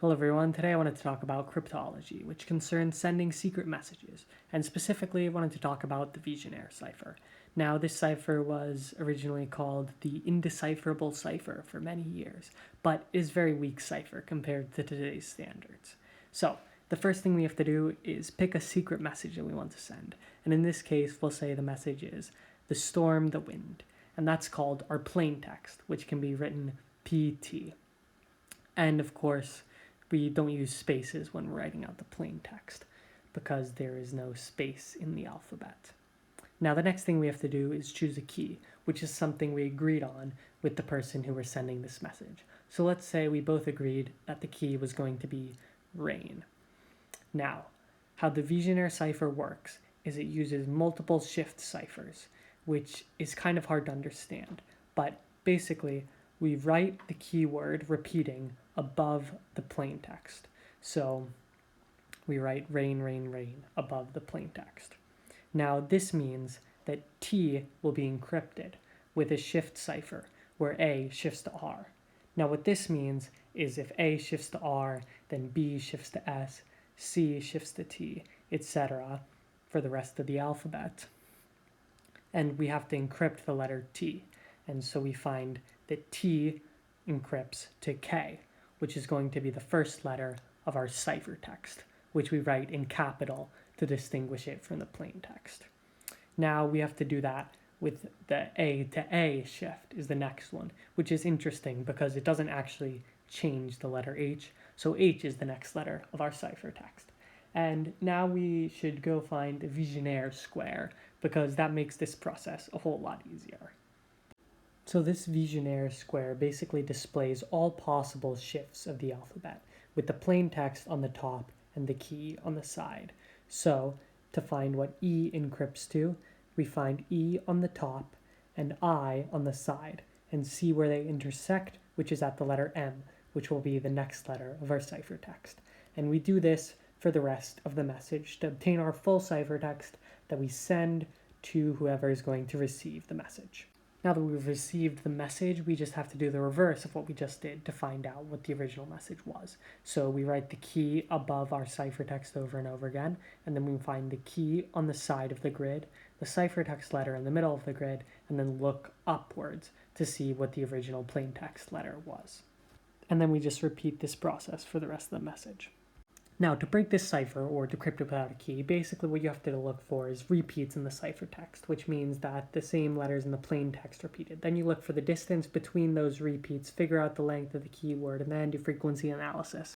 Hello everyone, today I wanted to talk about cryptology, which concerns sending secret messages, and specifically I wanted to talk about the Vigenère cipher. Now this cipher was originally called the indecipherable cipher for many years, but is a very weak cipher compared to today's standards. So the first thing we have to do is pick a secret message that we want to send, and in this case we'll say the message is the storm, the wind, and that's called our plain text, which can be written PT. And of course, we don't use spaces when we're writing out the plain text because there is no space in the alphabet. Now the next thing we have to do is choose a key, which is something we agreed on with the person who we're sending this message. So let's say we both agreed that the key was going to be rain. Now, how the Vigenère cipher works is it uses multiple shift ciphers, which is kind of hard to understand, but basically we write the keyword repeating above the plain text. So we write rain, rain, rain above the plain text. Now this means that T will be encrypted with a shift cipher where A shifts to R. Now what this means is if A shifts to R, then B shifts to S, C shifts to T, etc. for the rest of the alphabet. And we have to encrypt the letter T. And so we find that T encrypts to K, which is going to be the first letter of our ciphertext, which we write in capital to distinguish it from the plain text. Now we have to do that with the A to A shift is the next one, which is interesting because it doesn't actually change the letter H, so H is the next letter of our ciphertext. And now we should go find the Vigenère square because that makes this process a whole lot easier. So this Vigenère square basically displays all possible shifts of the alphabet, with the plain text on the top and the key on the side. So to find what E encrypts to, we find E on the top and I on the side, and see where they intersect, which is at the letter M, which will be the next letter of our ciphertext. And we do this for the rest of the message to obtain our full ciphertext that we send to whoever is going to receive the message. Now that we've received the message, we just have to do the reverse of what we just did to find out what the original message was. So we write the key above our ciphertext over and over again, and then we find the key on the side of the grid, the ciphertext letter in the middle of the grid, and then look upwards to see what the original plain text letter was. And then we just repeat this process for the rest of the message. Now, to break this cipher, or decrypt it without a key, basically what you have to look for is repeats in the ciphertext, which means that the same letters in the plain text repeated. Then you look for the distance between those repeats, figure out the length of the keyword, and then do frequency analysis.